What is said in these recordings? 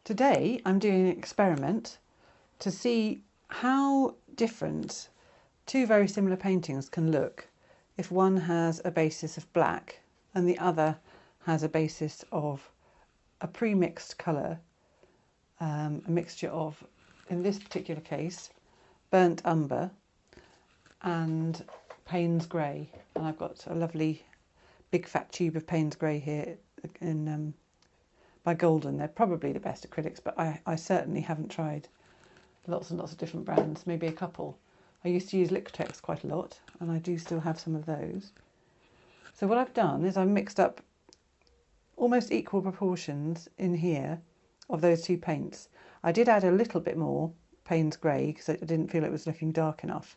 Today I'm doing an experiment to see how different two very similar paintings can look if one has a basis of black and the other has a basis of a pre-mixed colour, a mixture of, in this particular case, burnt umber and Paynes Grey. And I've got a lovely big fat tube of Paynes Grey here in by Golden. They're probably the best acrylics, but I certainly haven't tried lots and lots of different brands, maybe a couple. I used to use Liquitex quite a lot, and I do still have some of those. So what I've done is I've mixed up almost equal proportions in here of those two paints. I did add a little bit more Paynes Grey because I didn't feel it was looking dark enough.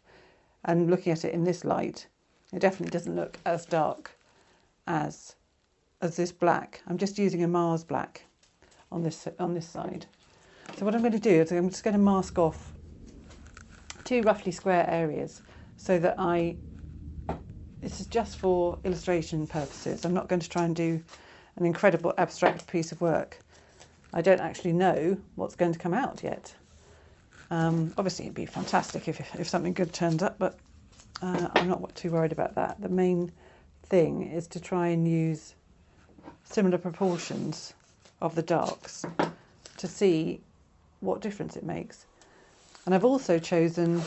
And looking at it in this light, it definitely doesn't look as dark as this black. I'm just using a Mars black on this side. So what I'm going to do is I'm just going to mask off two roughly square areas so that this is just for illustration purposes. I'm not going to try and do an incredible abstract piece of work. I don't actually know what's going to come out yet. Obviously it'd be fantastic if something good turns up, but I'm not too worried about that. The main thing is to try and use similar proportions of the darks to see what difference it makes. And I've also chosen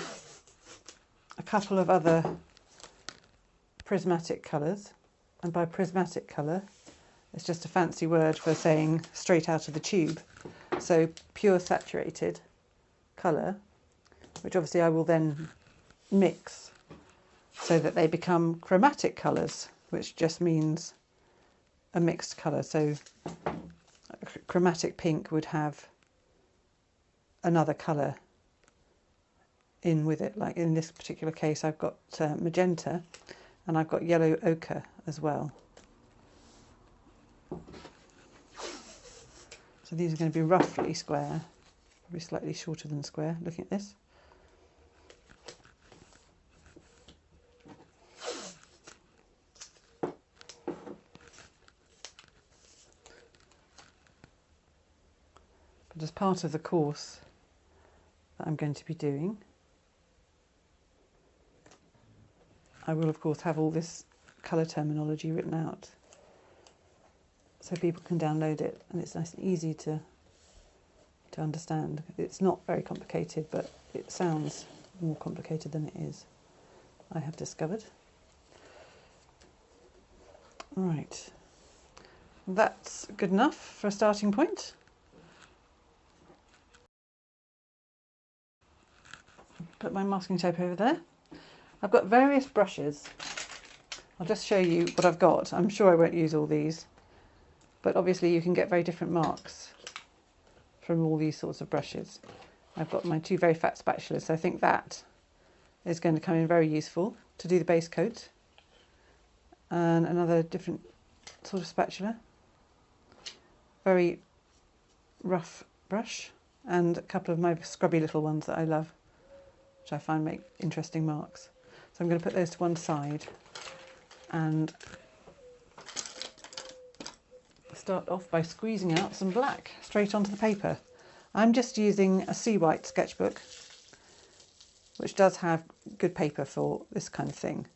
a couple of other prismatic colours, and by prismatic colour it's just a fancy word for saying straight out of the tube. So pure saturated colour, which obviously I will then mix so that they become chromatic colours, which just means a mixed colour. So a chromatic pink would have another colour in with it. Like in this particular case I've got magenta and I've got yellow ochre as well. So these are going to be roughly square, probably slightly shorter than square, looking at this. But as part of the course that I'm going to be doing, I will of course have all this colour terminology written out so people can download it, and it's nice and easy to understand. It's not very complicated, but it sounds more complicated than it is, I have discovered. Right, that's good enough for a starting point. Put my masking tape over there. I've got various brushes. I'll just show you what I've got. I'm sure I won't use all these, but obviously you can get very different marks from all these sorts of brushes. I've got my two very fat spatulas, so I think that is going to come in very useful to do the base coat. And another different sort of spatula, very rough brush, and a couple of my scrubby little ones that I love, which I find make interesting marks. So I'm going to put those to one side and start off by squeezing out some black straight onto the paper. I'm just using a sea white sketchbook, which does have good paper for this kind of thing.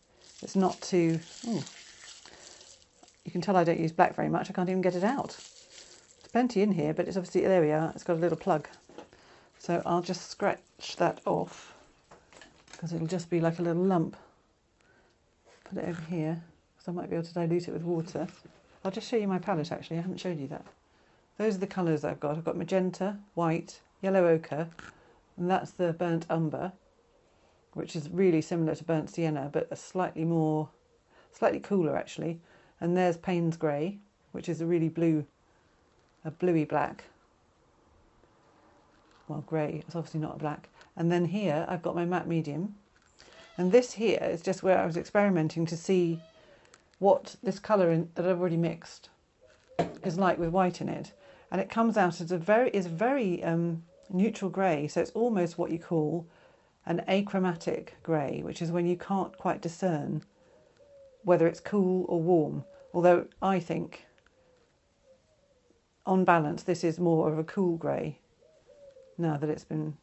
It's not too... you can tell I don't use black very much. I can't even get it out. There's plenty in here, but it's obviously... There we are. It's got a little plug. So I'll just scratch that off, because it'll just be like a little lump. Put it over here, because I might be able to dilute it with water. I'll just show you my palette actually, I haven't showed you that. Those are the colours I've got. I've got magenta, white, yellow ochre, and that's the burnt umber, which is really similar to burnt sienna, but a slightly cooler actually. And there's Paynes Grey, which is a really a bluey black. Well, grey, it's obviously not a black. And then here I've got my matte medium, and this here is just where I was experimenting to see what this colour that I've already mixed is like with white in it, and it comes out as a very neutral grey. So it's almost what you call an achromatic grey, which is when you can't quite discern whether it's cool or warm. Although I think on balance, this is more of a cool grey now that it's been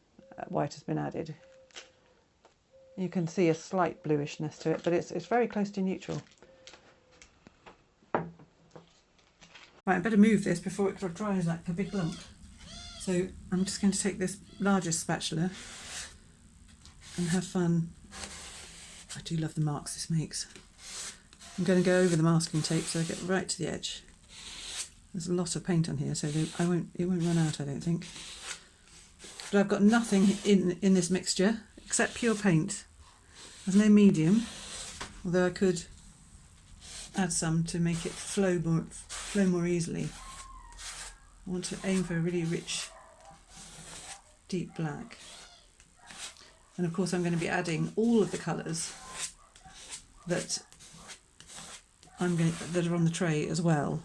white has been added. You can see a slight bluishness to it, but it's very close to neutral. Right, I better move this before it dries like a big lump. So I'm just going to take this largest spatula and have fun. I do love the marks this makes. I'm going to go over the masking tape so I get right to the edge. There's a lot of paint on here, so it won't run out, I don't think. But I've got nothing in this mixture except pure paint. There's no medium, although I could add some to make it flow more easily. I want to aim for a really rich, deep black. And of course I'm going to be adding all of the colours that that are on the tray as well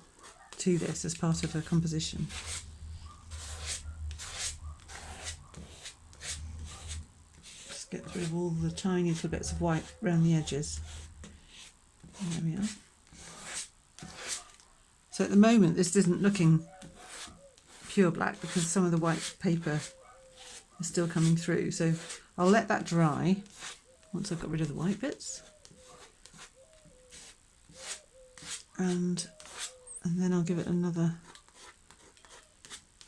to this as part of a composition. Just get rid of all the tiny little bits of white around the edges. And there we are. So at the moment this isn't looking pure black because some of the white paper is still coming through. So I'll let that dry once I've got rid of the white bits. And then I'll give it another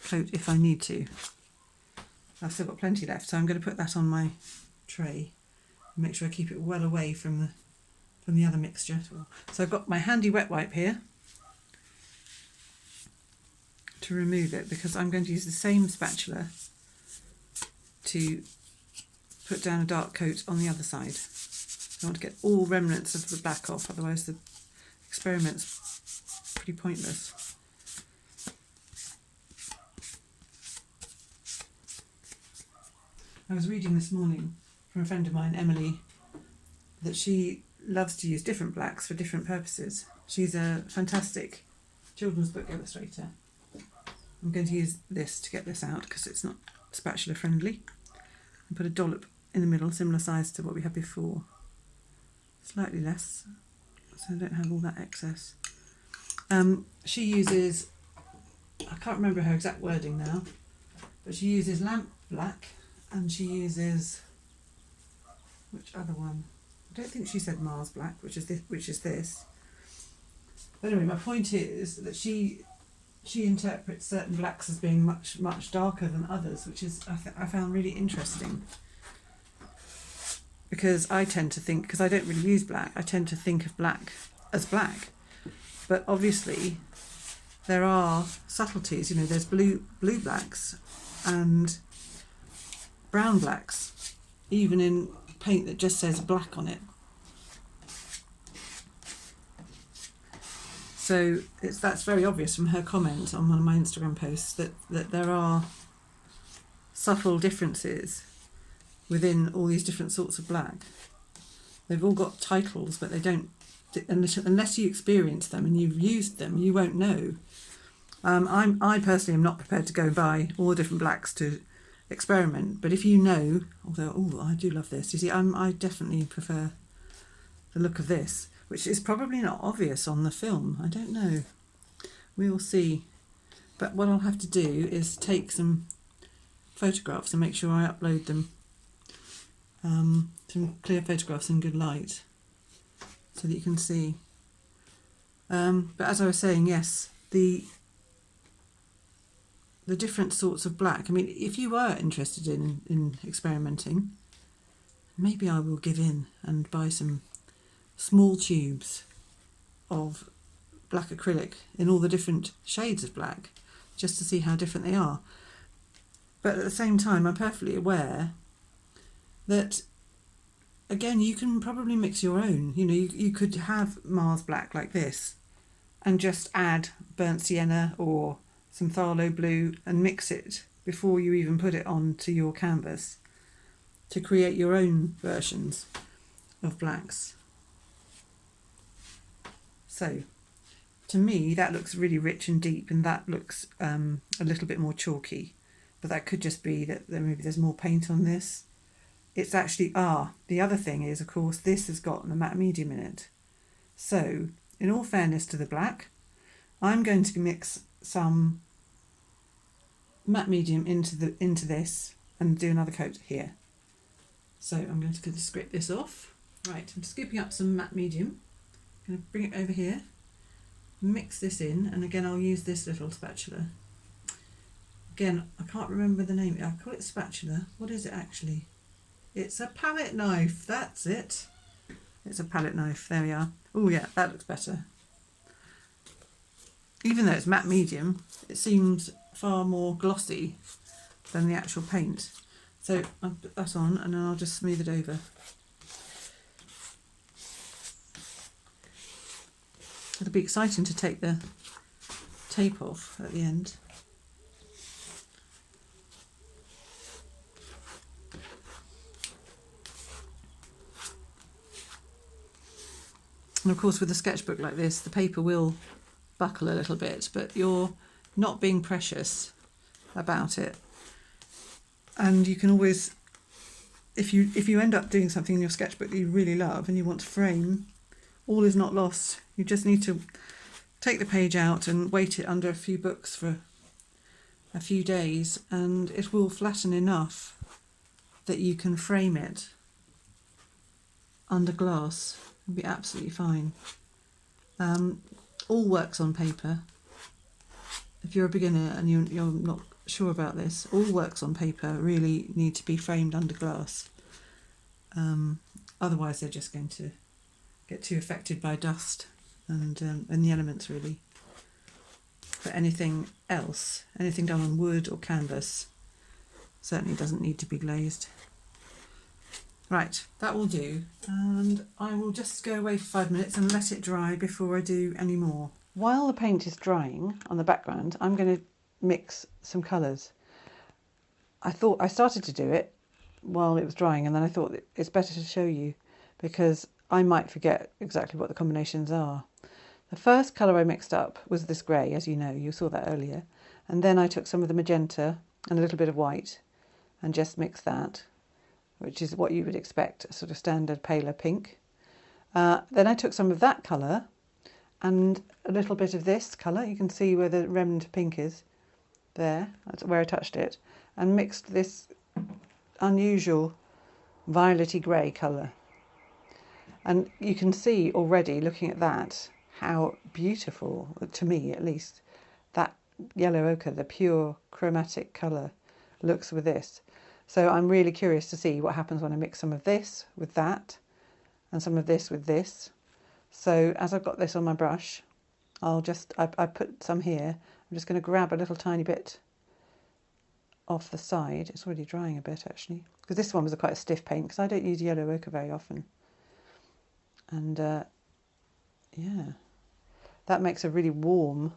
coat if I need to. I've still got plenty left, so I'm going to put that on my tray and make sure I keep it well away from the other mixture as well. So I've got my handy wet wipe here to remove it because I'm going to use the same spatula to put down a dark coat on the other side. I want to get all remnants of the black off, otherwise the experiment's pretty pointless. I was reading this morning from a friend of mine, Emily, that she loves to use different blacks for different purposes. She's a fantastic children's book illustrator. I'm going to use this to get this out because it's not spatula friendly. And put a dollop in the middle, similar size to what we had before. Slightly less, so I don't have all that excess. She uses, I can't remember her exact wording now, but she uses lamp black and she uses, which other one? I don't think she said Mars black, which is this. But anyway, my point is that she interprets certain blacks as being much darker than others, which is I found really interesting. Because I tend to think, because I don't really use black, I tend to think of black as black. But obviously there are subtleties, you know, there's blue blacks and brown blacks, even in paint that just says black on it. So that's very obvious from her comment on one of my Instagram posts that there are subtle differences within all these different sorts of black. They've all got titles, but they don't, unless you experience them and you've used them, you won't know. I personally am not prepared to go buy all the different blacks to experiment, but if you know, although I do love this, you see, I definitely prefer the look of this, which is probably not obvious on the film. I don't know. We'll see. But what I'll have to do is take some photographs and make sure I upload them. Some clear photographs in good light so that you can see. But as I was saying, yes, the different sorts of black. I mean, if you were interested in experimenting, maybe I will give in and buy some small tubes of black acrylic in all the different shades of black just to see how different they are. But at the same time, I'm perfectly aware that, again, you can probably mix your own. You know, you could have Mars black like this and just add burnt sienna or some phthalo blue and mix it before you even put it onto your canvas to create your own versions of blacks. So, to me, that looks really rich and deep, and that looks a little bit more chalky. But that could just be that maybe there's more paint on this. It's actually, the other thing is, of course, this has got a matte medium in it. So, in all fairness to the black, I'm going to mix some matte medium into this and do another coat here. So I'm going to scrape this off. Right, I'm scooping up some matte medium. I'm going to bring it over here, mix this in, and again I'll use this little spatula. Again, I can't remember the name. I call it spatula. What is it actually? It's a palette knife. That's it. It's a palette knife. There we are. Oh yeah, that looks better. Even though it's matte medium, it seems far more glossy than the actual paint. So I'll put that on and then I'll just smooth it over. It'll be exciting to take the tape off at the end. And of course with a sketchbook like this, the paper will buckle a little bit, but you're not being precious about it. And you can always, if you end up doing something in your sketchbook that you really love and you want to frame, all is not lost. You just need to take the page out and weight it under a few books for a few days, and it will flatten enough that you can frame it under glass. It'll be absolutely fine. All works on paper. If you're a beginner and you're not sure about this, all works on paper really need to be framed under glass. Otherwise they're just going to get too affected by dust and the elements really. But anything else, anything done on wood or canvas, certainly doesn't need to be glazed. Right, that will do, and I will just go away for 5 minutes and let it dry before I do any more. While the paint is drying on the background, I'm going to mix some colours. I started to do it while it was drying, and then I thought it's better to show you because I might forget exactly what the combinations are. The first colour I mixed up was this grey, as you know, you saw that earlier, and then I took some of the magenta and a little bit of white and just mixed that, which is what you would expect, a sort of standard paler pink. Then I took some of that colour and a little bit of this colour, you can see where the remnant of pink is, there, that's where I touched it, and mixed this unusual violety grey colour. And you can see already, looking at that, how beautiful, to me at least, that yellow ochre, the pure chromatic colour, looks with this. So I'm really curious to see what happens when I mix some of this with that and some of this with this. So as I've got this on my brush, I put some here. I'm just going to grab a little tiny bit off the side. It's already drying a bit actually, because this one was quite a stiff paint because I don't use yellow ochre very often. And yeah, that makes a really warm.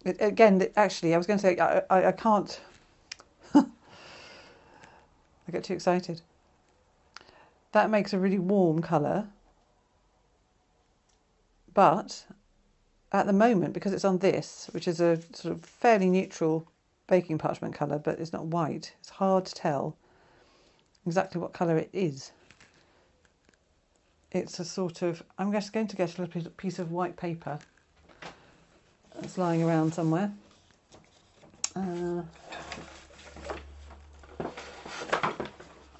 Actually, I was going to say I can't. I get too excited. That makes a really warm colour, but at the moment, because it's on this, which is a sort of fairly neutral baking parchment colour, but it's not white, it's hard to tell exactly what colour it is. It's a sort of, I'm just going to get a little piece of white paper that's lying around somewhere.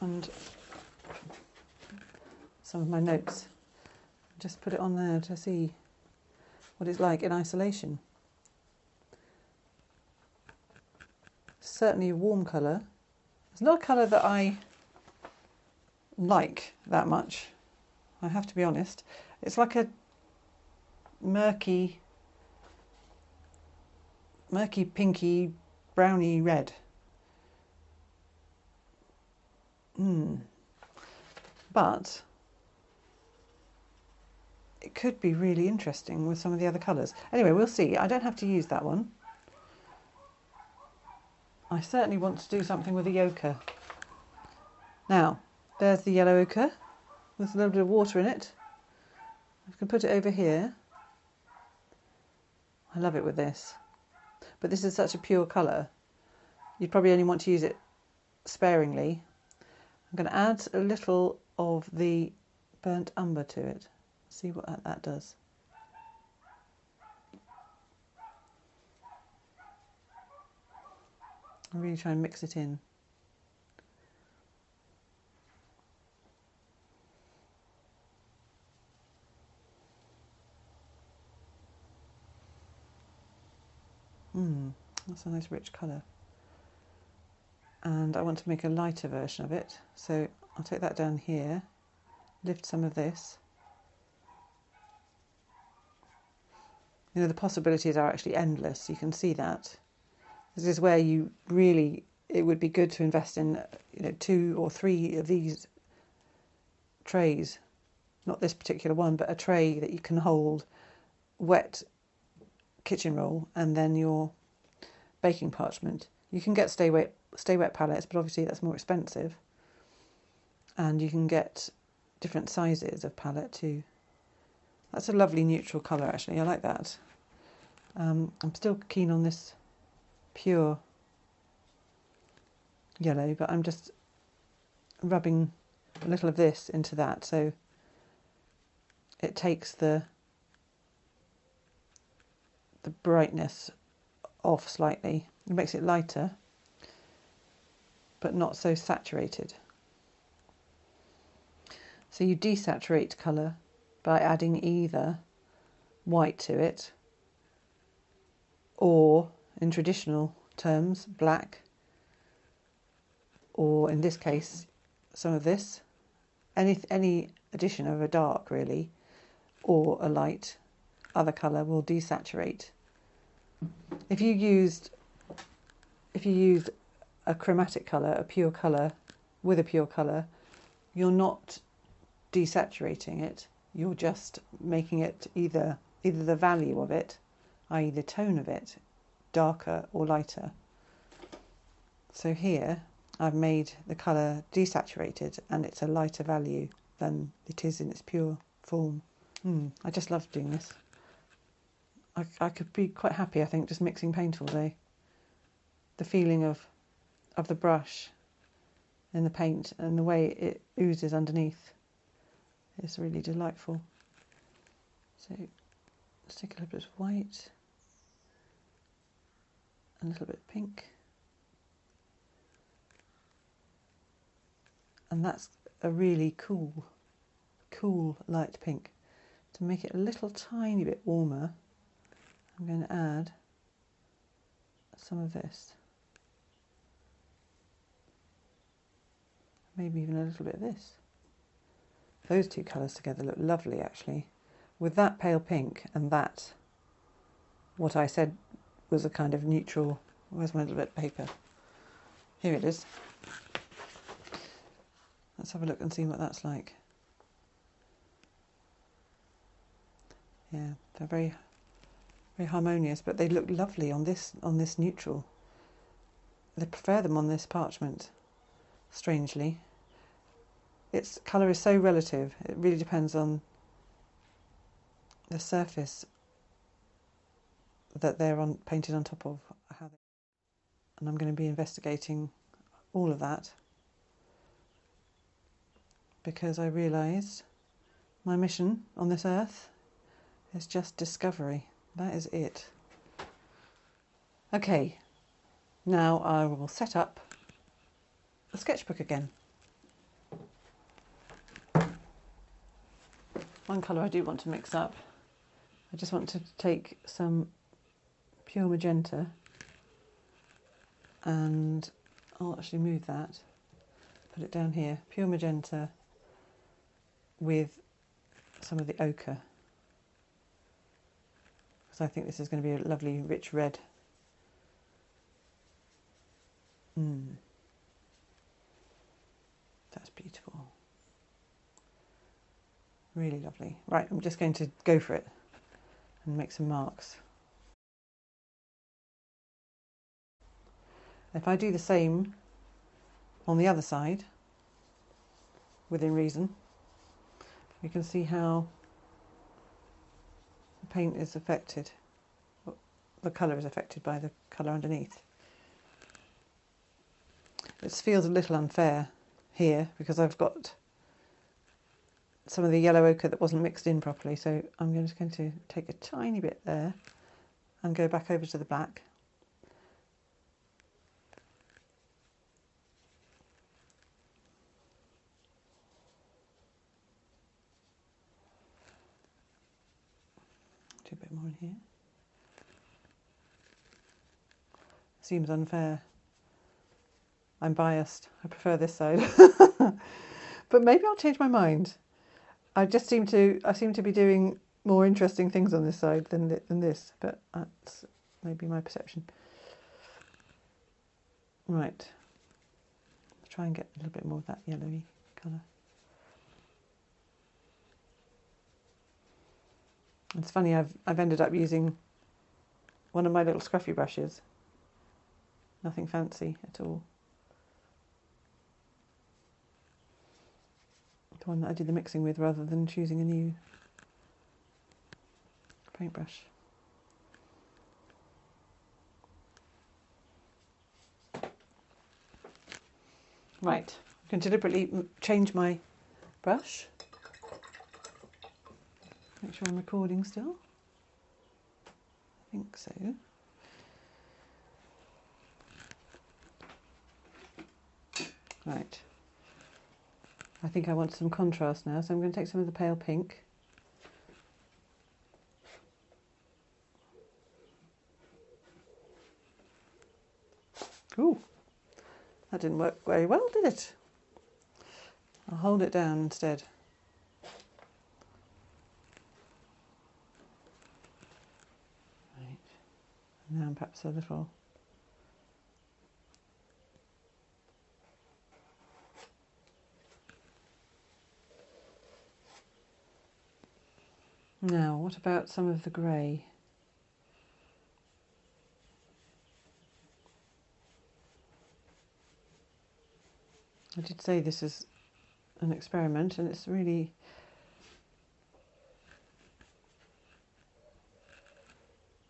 And some of my notes. Just put it on there to see what it's like in isolation. Certainly a warm colour. It's not a colour that I like that much, I have to be honest. It's like a murky pinky browny red. But it could be really interesting with some of the other colours. Anyway, we'll see. I don't have to use that one. I certainly want to do something with the ochre. Now, there's the yellow ochre with a little bit of water in it. I can put it over here. I love it with this. But this is such a pure colour, you'd probably only want to use it sparingly. I'm going to add a little of the burnt umber to it. See what that does. and really try and mix it in. That's a nice rich colour. And I want to make a lighter version of it, so I'll take that down here, lift some of this. You know, the possibilities are actually endless, you can see that. This is where you really, it would be good to invest in, you know, 2 or 3 of these trays. Not this particular one, but a tray that you can hold wet kitchen roll and then your baking parchment. You can get stay wet palettes, but obviously that's more expensive. And you can get different sizes of palette too. That's a lovely neutral colour actually, I like that. I'm still keen on this pure yellow, but I'm just rubbing a little of this into that so it takes the brightness off slightly. It makes it lighter, but not so saturated. So you desaturate colour by adding either white to it, or in traditional terms, black, or in this case, some of this, any addition of a dark really, or a light, other colour will desaturate. If you used a chromatic colour, a pure colour, with a pure colour, you're not desaturating it, you're just making it either the value of it, i.e. the tone of it, darker or lighter. So here I've made the colour desaturated and it's a lighter value than it is in its pure form. I just love doing this. I could be quite happy, I think, just mixing paint all day. The feeling of the brush in the paint and the way it oozes underneath is really delightful. So let's take a little bit of white, a little bit of pink, and that's a really cool light pink. To make it a little tiny bit warmer, I'm going to add some of this, maybe even a little bit of this. Those two colours together look lovely actually, with that pale pink and that, what I said was a kind of neutral. Where's my little bit of paper? Here it is. Let's have a look and see what that's like. Yeah, they're very harmonious, but they look lovely on this neutral. I prefer them on this parchment, strangely. Its colour is so relative, it really depends on the surface that they're painted on top of. And I'm going to be investigating all of that because I realised my mission on this earth is just discovery. That is it. Okay, now I will set up the sketchbook again. One colour I do want to mix up. I just want to take some pure magenta and I'll actually move that, put it down here, pure magenta with some of the ochre, because I think this is going to be a lovely rich red. That's beautiful. Really lovely. Right, I'm just going to go for it and make some marks. If I do the same on the other side, within reason, you can see how the paint is affected, the colour is affected by the colour underneath. It feels a little unfair here because I've got some of the yellow ochre that wasn't mixed in properly, so I'm just going to take a tiny bit there and go back over to the black Do a bit more in here. Seems unfair. I'm biased. I prefer this side. But maybe I'll change my mind. I seem to be doing more interesting things on this side than this, but that's maybe my perception. Right. Let's try and get a little bit more of that yellowy colour. It's funny, I've ended up using one of my little scruffy brushes. Nothing fancy at all. The one that I did the mixing with rather than choosing a new paintbrush. Right, I'm going to deliberately change my brush. Make sure I'm recording still. I think so. Right. I think I want some contrast now, so I'm going to take some of the pale pink. Ooh, that didn't work very well, did it? I'll hold it down instead. Right. And now perhaps a little. Now, what about some of the grey? I did say this is an experiment, and it's really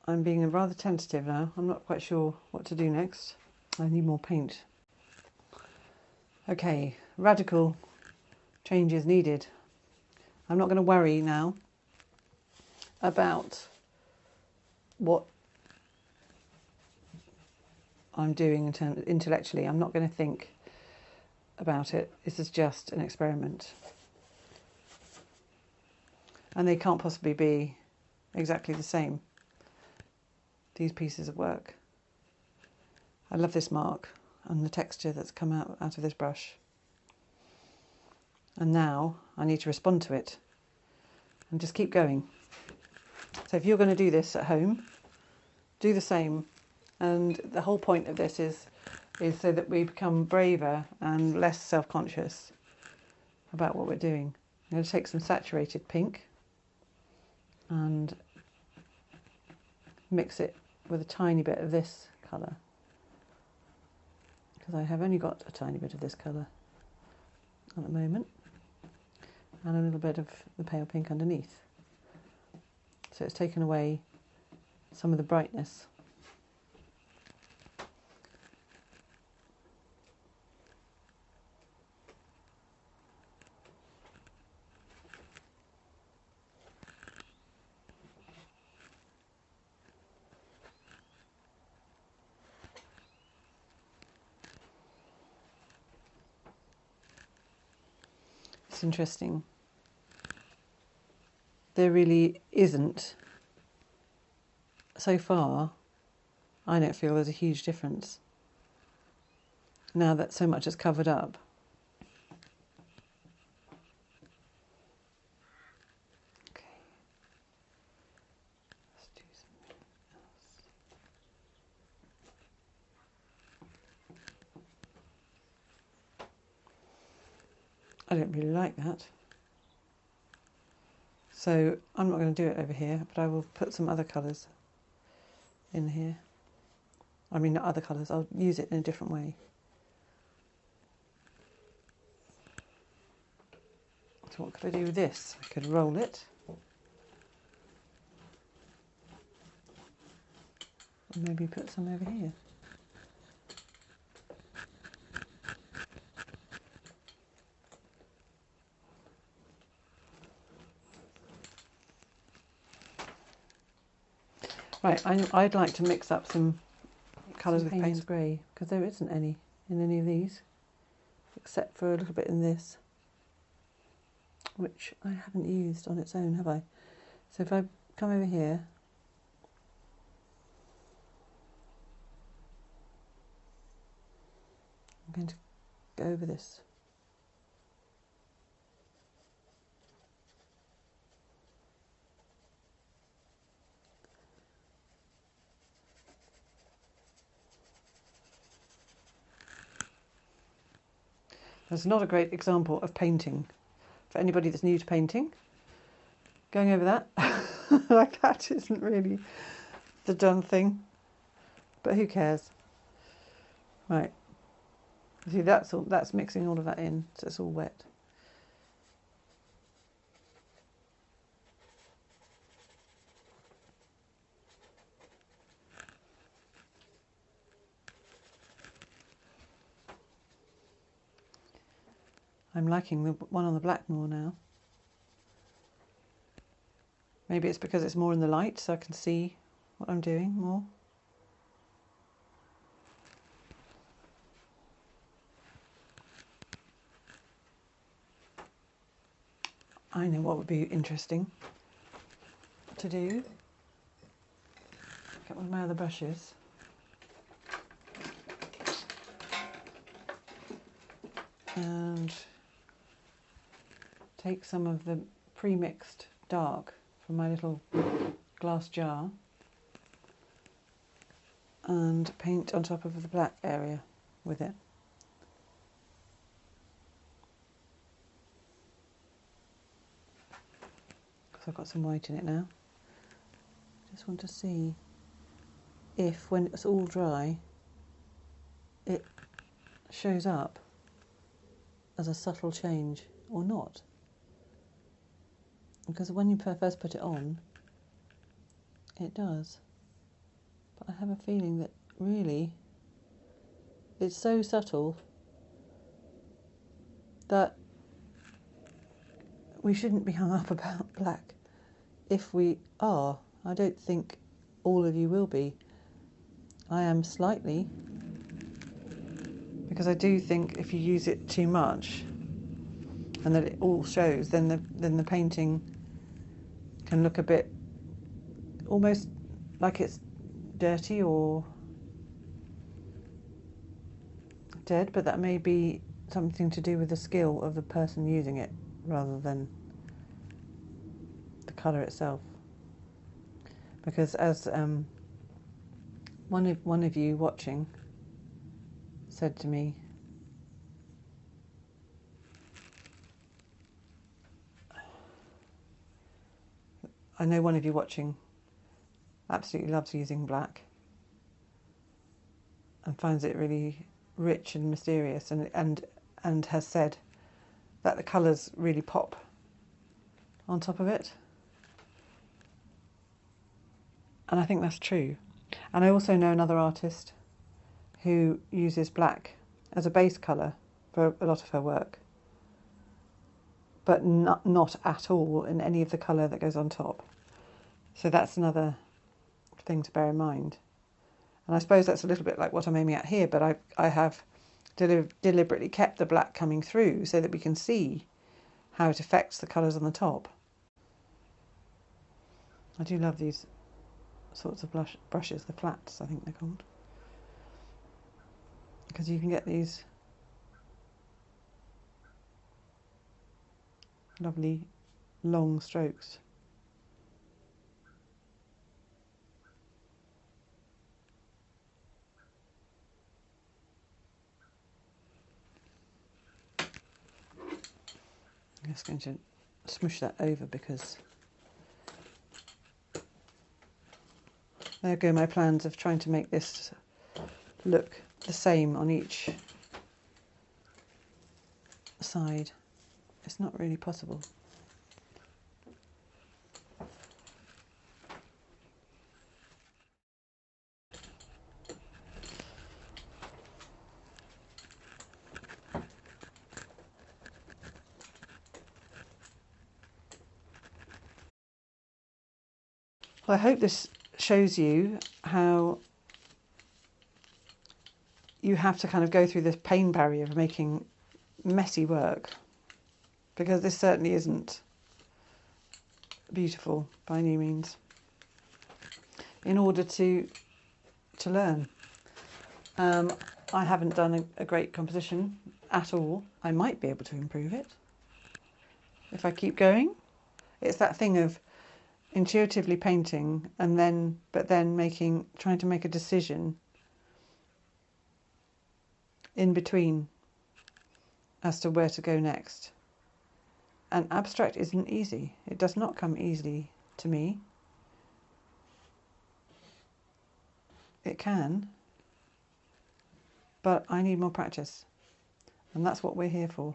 I'm being rather tentative now. I'm not quite sure what to do next. I need more paint. Okay, radical changes needed. I'm not going to worry now about what I'm doing intellectually. I'm not going to think about it. This is just an experiment. And they can't possibly be exactly the same, these pieces of work. I love this mark and the texture that's come out of this brush. And now I need to respond to it and just keep going. So if you're going to do this at home, do the same. And the whole point of this is so that we become braver and less self-conscious about what we're doing. I'm going to take some saturated pink and mix it with a tiny bit of this colour, because I have only got a tiny bit of this colour at the moment, and a little bit of the pale pink underneath. So it's taken away some of the brightness. It's interesting. There really isn't, so far, I don't feel there's a huge difference now that so much is covered up. Okay, let's do something else. I don't really like that. So I'm not going to do it over here, but I will put some other colours in here. I mean, not other colours, I'll use it in a different way. So what could I do with this? I could roll it. And maybe put some over here. Right, I'd like to mix up some colours with Paynes Grey, because there isn't any in any of these, except for a little bit in this, which I haven't used on its own, have I? So if I come over here. I'm going to go over this. That's not a great example of painting for anybody that's new to painting. Going over that like that isn't really the done thing, but who cares? Right, see, that's mixing all of that in, so it's all wet. I'm liking the one on the black more now. Maybe it's because it's more in the light, so I can see what I'm doing more. I know what would be interesting to do. Get one of my other brushes. And take some of the pre-mixed dark from my little glass jar and paint on top of the black area with it. Because I've got some white in it now. Just want to see if, when it's all dry, it shows up as a subtle change or not. Because when you first put it on, it does. But I have a feeling that really it's so subtle that we shouldn't be hung up about black. If we are, I don't think all of you will be. I am slightly, because I do think if you use it too much and that it all shows, then the painting can look a bit almost like it's dirty or dead, but that may be something to do with the skill of the person using it rather than the colour itself. Because as one of you watching said to me, I know one of you watching absolutely loves using black and finds it really rich and mysterious, and has said that the colours really pop on top of it. And I think that's true. And I also know another artist who uses black as a base colour for a lot of her work, but not at all in any of the colour that goes on top. So that's another thing to bear in mind. And I suppose that's a little bit like what I'm aiming at here, but I have deliberately kept the black coming through so that we can see how it affects the colours on the top. I do love these sorts of brushes, the flats I think they're called, because you can get these lovely long strokes. I'm just going to smoosh that over because there go my plans of trying to make this look the same on each side. It's not really possible. Well, I hope this shows you how you have to kind of go through this pain barrier of making messy work, because this certainly isn't beautiful by any means. in order to learn. I haven't done a great composition at all. I might be able to improve it if I keep going. It's that thing of intuitively painting and then trying to make a decision in between as to where to go next. And abstract isn't easy. It does not come easily to me. It can, but I need more practice, and that's what we're here for.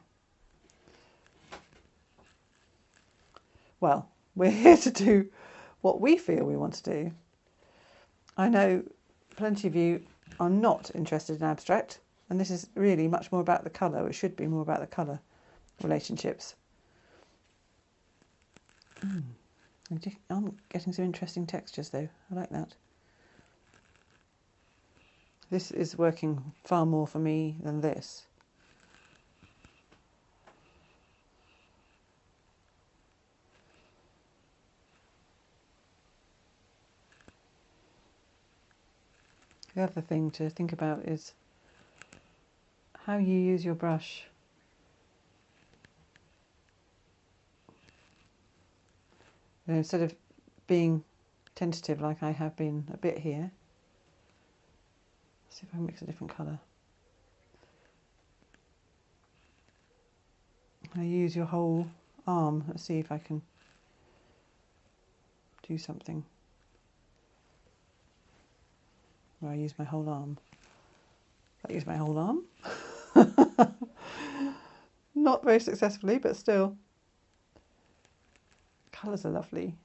Well, we're here to do what we feel we want to do. I know plenty of you are not interested in abstract, and this is really much more about the colour. It should be more about the colour relationships. I'm getting some interesting textures though. I like that. This is working far more for me than this. The other thing to think about is how you use your brush. And instead of being tentative like I have been a bit here, see if I can mix a different colour. I use your whole arm. Let's see if I can do something where I use my whole arm. I use my whole arm. Not very successfully, but still. Colours are lovely.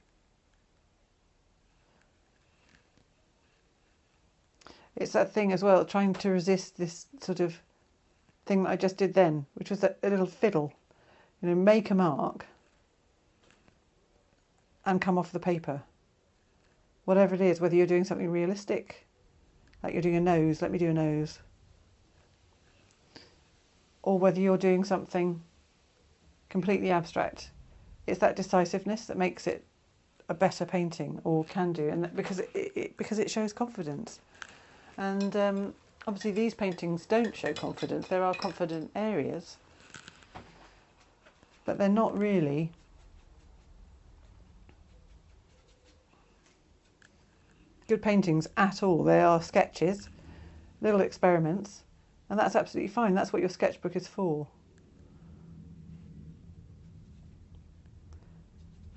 It's that thing as well, trying to resist this sort of thing that I just did then, which was a little fiddle. You know, make a mark and come off the paper. Whatever it is, whether you're doing something realistic, like you're doing a nose, let me do a nose, or whether you're doing something completely abstract. It's that decisiveness that makes it a better painting, or can do, and that because it shows confidence. And obviously these paintings don't show confidence. There are confident areas, but they're not really good paintings at all. They are sketches, little experiments, and that's absolutely fine. That's what your sketchbook is for.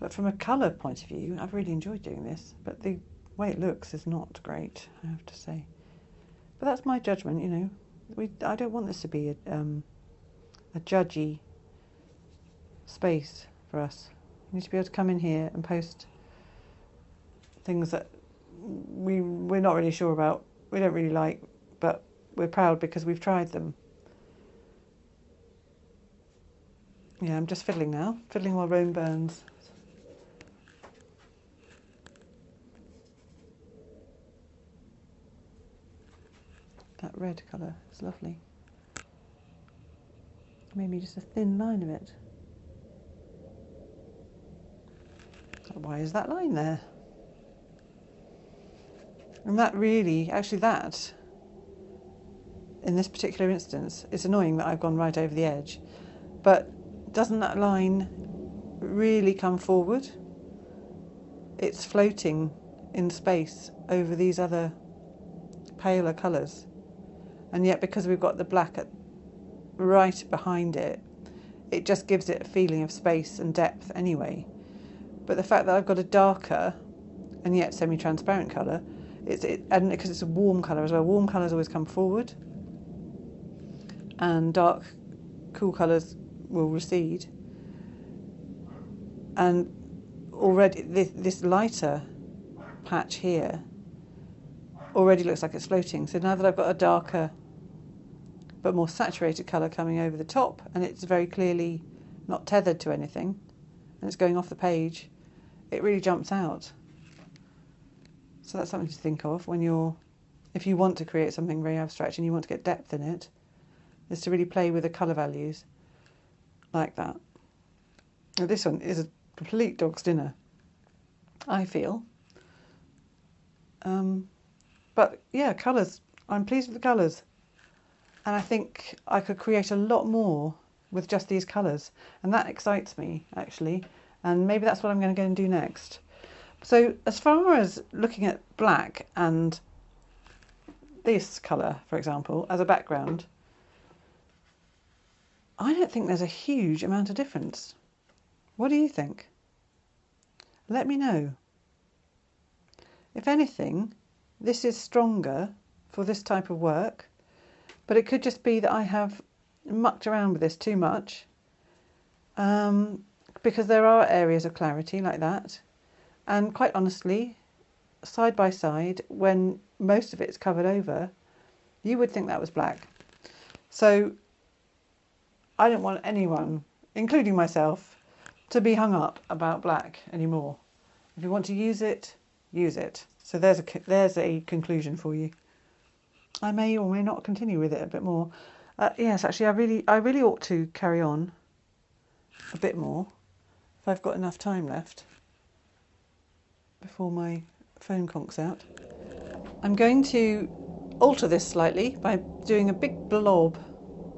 But from a colour point of view, I've really enjoyed doing this, but the way it looks is not great, I have to say. But that's my judgment, you know. I don't want this to be a judgy space for us. We need to be able to come in here and post things that we're not really sure about, we don't really like, but we're proud because we've tried them. Yeah, I'm just fiddling now, fiddling while Rome burns. That red colour is lovely. Maybe just a thin line of it. Why is that line there? And that really, actually that, in this particular instance, it's annoying that I've gone right over the edge, but doesn't that line really come forward? It's floating in space over these other paler colours. And yet because we've got the black right behind it, it just gives it a feeling of space and depth anyway. But the fact that I've got a darker and yet semi-transparent colour, and because it's a warm colour as well, warm colours always come forward and dark, cool colours will recede. And already this lighter patch here already looks like it's floating. So now that I've got a darker but more saturated colour coming over the top, and it's very clearly not tethered to anything, and it's going off the page, it really jumps out. So that's something to think of when if you want to create something very abstract and you want to get depth in it, is to really play with the colour values like that. Now this one is a complete dog's dinner, I feel. But yeah, colours. I'm pleased with the colours. And I think I could create a lot more with just these colours. And that excites me, actually. And maybe that's what I'm going to go and do next. So as far as looking at black and this colour, for example, as a background, I don't think there's a huge amount of difference. What do you think? Let me know. If anything, this is stronger for this type of work, but it could just be that I have mucked around with this too much, because there are areas of clarity like that. And quite honestly, side by side, when most of it's covered over, you would think that was black. So I don't want anyone, including myself, to be hung up about black anymore. If you want to use it, use it. So there's a conclusion for you. I may or may not continue with it a bit more. Yes, actually, I really ought to carry on a bit more if I've got enough time left before my phone conks out. I'm going to alter this slightly by doing a big blob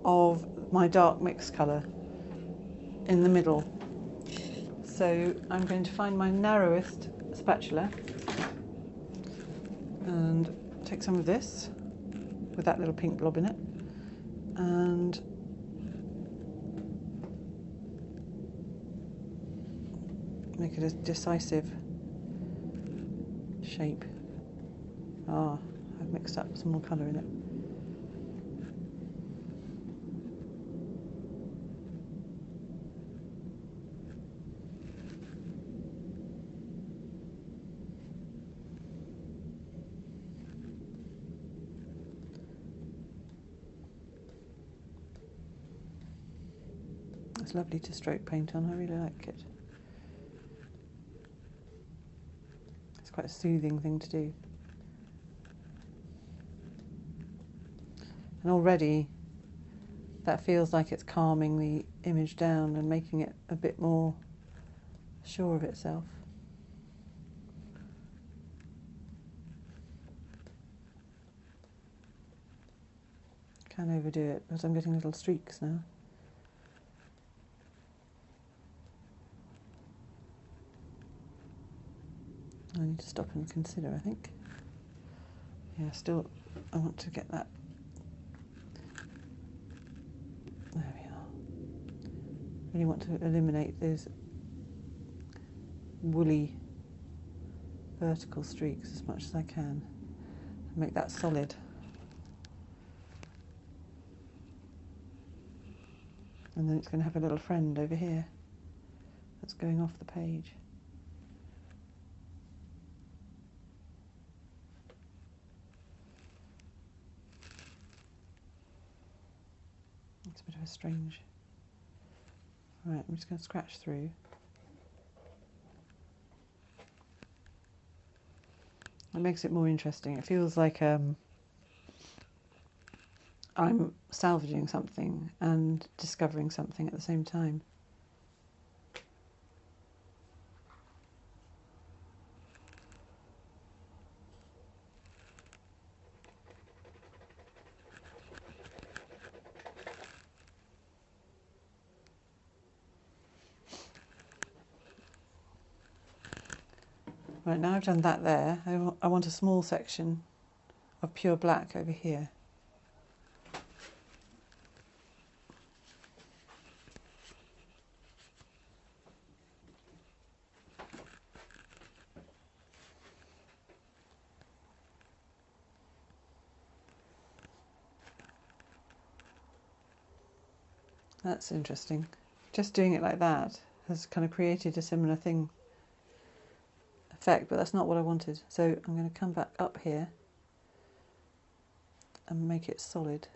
of my dark mix colour in the middle. So I'm going to find my narrowest spatula and take some of this with that little pink blob in it and make it a decisive shape. I've mixed up some more colour in it. It's lovely to stroke paint on, I really like it. It's quite a soothing thing to do. And already that feels like it's calming the image down and making it a bit more sure of itself. Can't overdo it because I'm getting little streaks now. I need to stop and consider, I think. Yeah, still, I want to get that. There we are. Really want to eliminate those woolly vertical streaks as much as I can and make that solid. And then it's going to have a little friend over here that's going off the page. It's a bit of a strange... Right, I'm just going to scratch through. It makes it more interesting. It feels like I'm salvaging something and discovering something at the same time. Right, now I've done that there, I want a small section of pure black over here. That's interesting. Just doing it like that has kind of created a similar effect, but that's not what I wanted. So I'm going to come back up here and make it solid.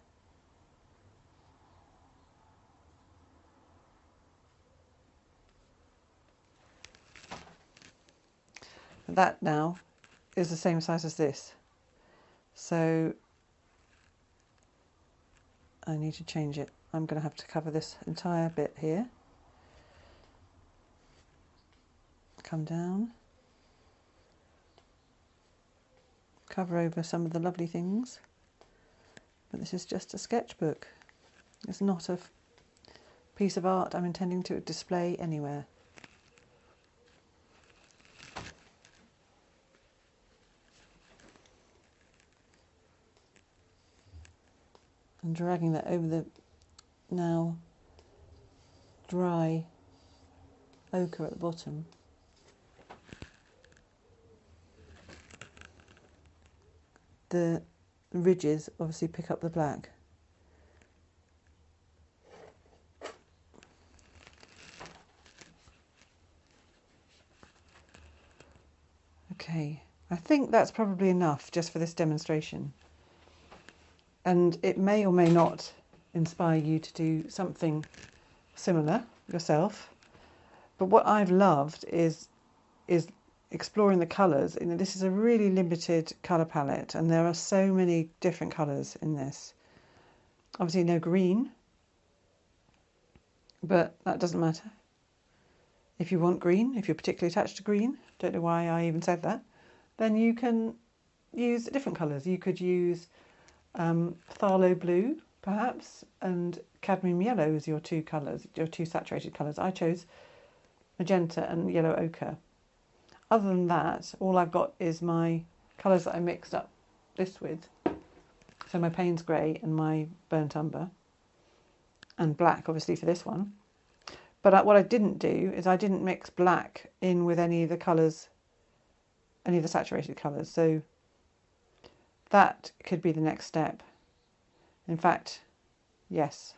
That now is the same size as this. So I need to change it. I'm going to have to cover this entire bit here. Come down. cover over some of the lovely things. But this is just a sketchbook. It's not a piece of art I'm intending to display anywhere. And dragging that over the now dry ochre at the bottom. The ridges obviously pick up the black. Okay, I think that's probably enough just for this demonstration. And it may or may not inspire you to do something similar yourself. But what I've loved is exploring the colours. You know, this is a really limited colour palette, and there are so many different colours in this. Obviously no green, but that doesn't matter. If you want green, if you're particularly attached to green, don't know why I even said that, then you can use different colours. You could use phthalo blue, perhaps, and cadmium yellow as your two colours, your two saturated colours. I chose magenta and yellow ochre. Other than that, all I've got is my colours that I mixed up this with. So my Paynes Grey and my burnt umber, and black obviously for this one. But what I didn't do is I didn't mix black in with any of the colours, any of the saturated colours. So that could be the next step. In fact, yes,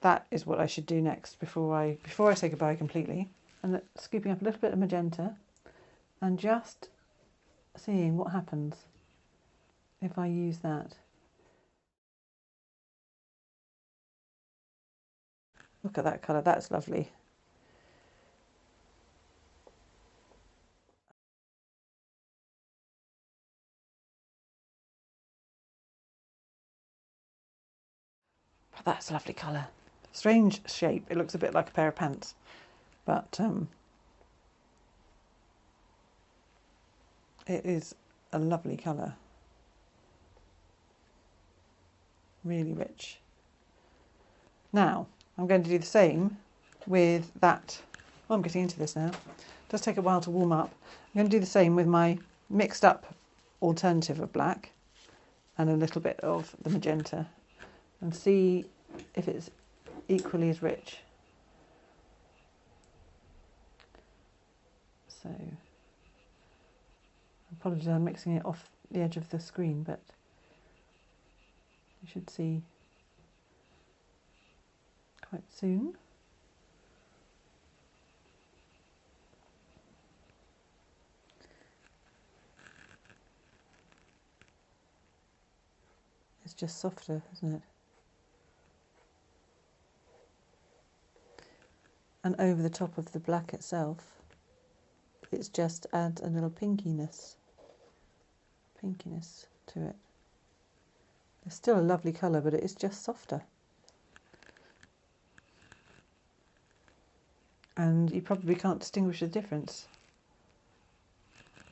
that is what I should do next before I say goodbye completely. And scooping up a little bit of magenta and just seeing what happens if I use that. Look at that colour, that's lovely. But that's a lovely colour. Strange shape, it looks a bit like a pair of pants, but it is a lovely colour. Really rich. Now, I'm going to do the same with that. Oh, I'm getting into this now. It does take a while to warm up. I'm going to do the same with my mixed up alternative of black and a little bit of the magenta and see if it's equally as rich. So, apologies, I'm mixing it off the edge of the screen, but you should see quite soon. It's just softer, isn't it? And over the top of the black itself, it's just adds a little pinkiness to it. It's still a lovely colour, but it is just softer. And you probably can't distinguish the difference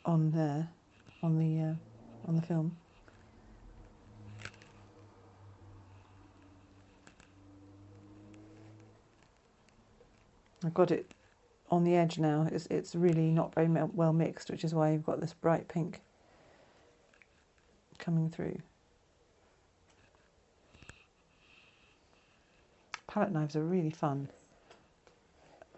on there, on the film. I've got it on the edge now. It's really not very well mixed, which is why you've got this bright pink coming through. Palette knives are really fun.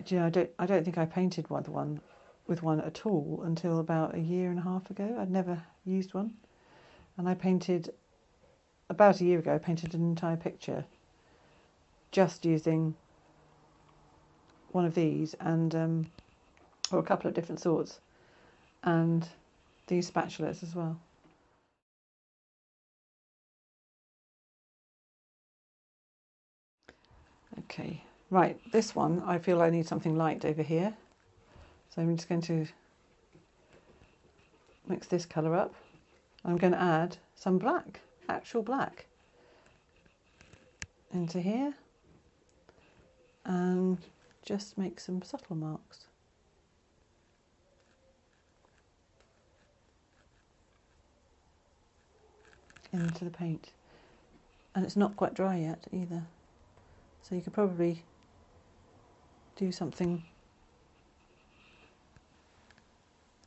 Do you know, I don't think I painted one with one at all until about a year and a half ago. I'd never used one, and I painted about a year ago. I painted an entire picture just using one of these and or a couple of different sorts, and these spatulas as well. Okay, right, this one I feel I need something light over here, so I'm just going to mix this colour up. I'm going to add some black, actual black, into here and just make some subtle marks. into the paint. And it's not quite dry yet either. So you could probably do something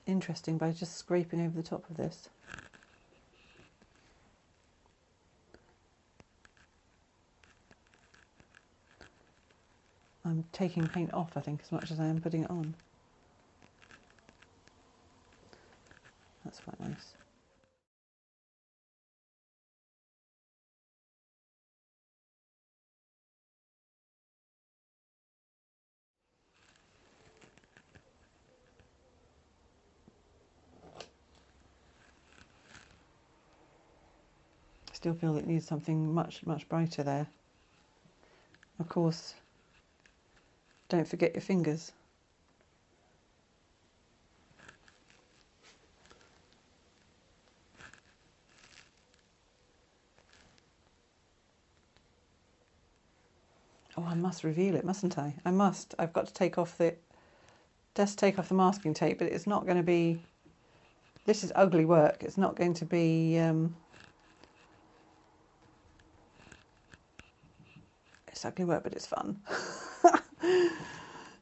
interesting by just scraping over the top of this. I'm taking paint off, I think, as much as I am putting it on. That's quite nice. I still feel it needs something much brighter there. Of course, don't forget your fingers. Oh, I must reveal it, mustn't I? I must. I've got to take off the masking tape, but it's not going to be... This is ugly work. It's not going to be... It's ugly work, but it's fun.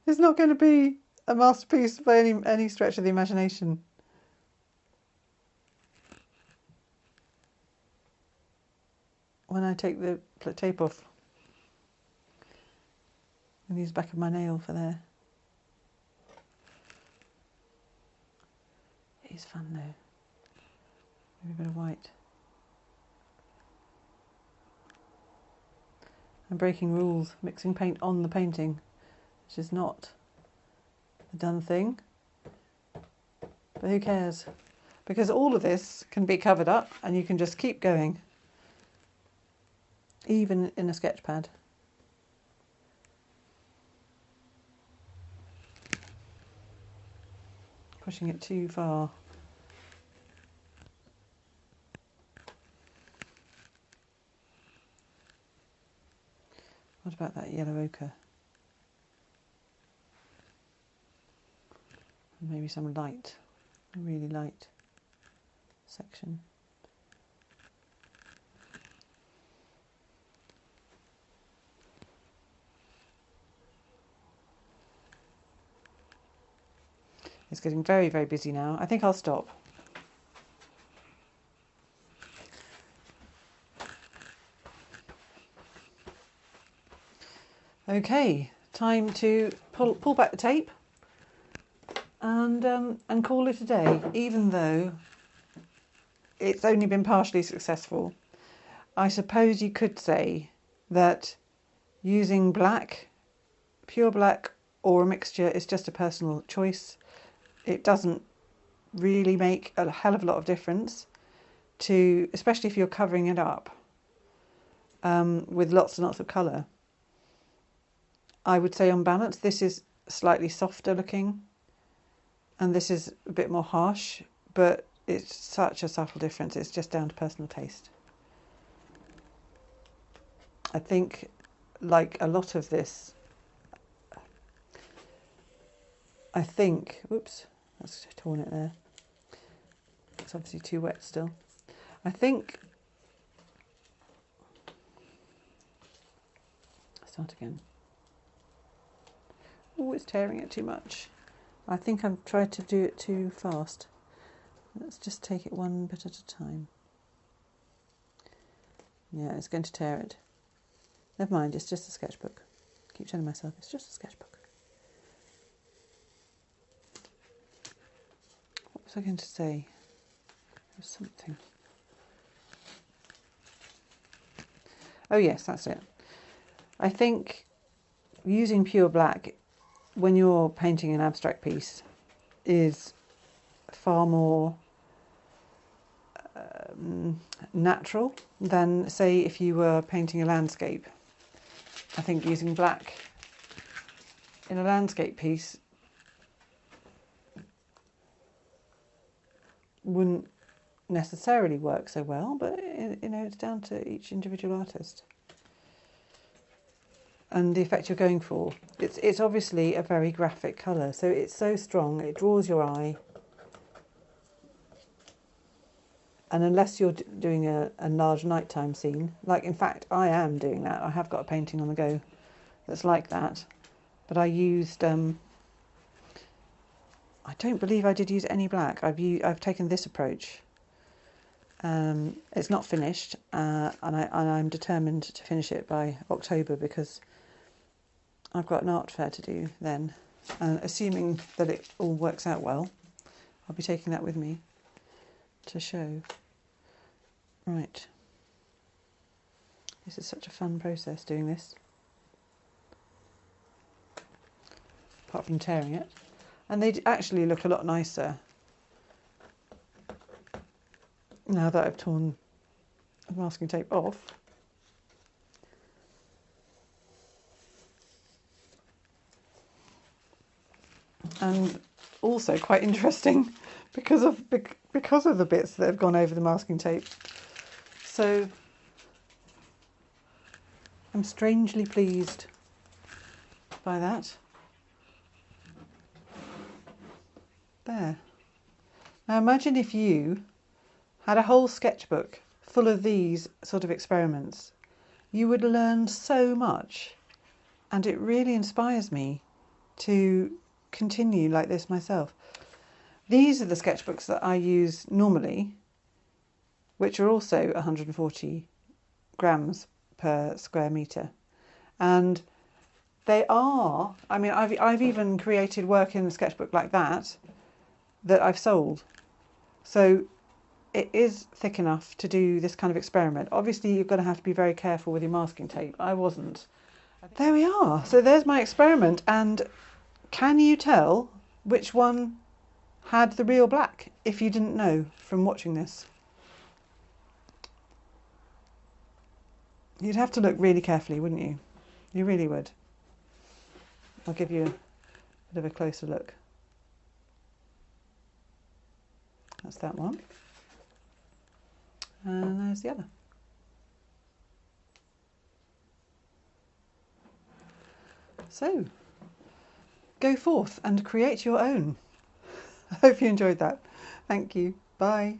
It's not going to be a masterpiece by any stretch of the imagination. When I take the tape off, and use the back of my nail for there. It is fun though. Maybe a bit of white. I'm breaking rules, mixing paint on the painting, which is not a done thing. But who cares? Because all of this can be covered up and you can just keep going, even in a sketch pad. Pushing it too far. What about that yellow ochre? And maybe some light, a really light section. It's getting very, very busy now. I think I'll stop. Okay, time to pull back the tape and call it a day, even though it's only been partially successful. I suppose you could say that using black, pure black, or a mixture is just a personal choice. It doesn't really make a hell of a lot of difference to, especially if you're covering it up with lots and lots of colour. I would say on balance this is slightly softer looking and this is a bit more harsh, but it's such a subtle difference. It's just down to personal taste. I think, like a lot of this, whoops, that's torn it there. It's obviously too wet still. I think, start again. Oh, it's tearing it too much. I think I've tried to do it too fast. Let's just take it one bit at a time. Yeah, it's going to tear it. Never mind, it's just a sketchbook. I keep telling myself it's just a sketchbook. What was I going to say? There's something. Oh yes, that's it. I think using pure black when you're painting an abstract piece is far more natural than, say, if you were painting a landscape. I think using black in a landscape piece wouldn't necessarily work so well, but you know, it's down to each individual artist and the effect you're going for. It's obviously a very graphic colour, so it's so strong, it draws your eye. And unless you're doing a large nighttime scene, like in fact I am doing that. I have got a painting on the go that's like that. But I used, I don't believe I did use any black. I've taken this approach. It's not finished, and I'm determined to finish it by October because I've got an art fair to do then. And assuming that it all works out well, I'll be taking that with me to show. Right. This is such a fun process doing this. Apart from tearing it. And they actually look a lot nicer now that I've torn the masking tape off. And also quite interesting because of the bits that have gone over the masking tape. So I'm strangely pleased by that. There. Now imagine if you had a whole sketchbook full of these sort of experiments. You would learn so much, and it really inspires me to continue like this myself. These are the sketchbooks that I use normally, which are also 140 grams per square metre. And they are, I mean, I've even created work in a sketchbook like that I've sold. So it is thick enough to do this kind of experiment. Obviously, you're going to have to be very careful with your masking tape. I wasn't. There we are. So there's my experiment. And can you tell which one had the real black if you didn't know from watching this? You'd have to look really carefully, wouldn't you? You really would. I'll give you a bit of a closer look. That's that one. And there's the other. So, go forth and create your own. I hope you enjoyed that. Thank you. Bye.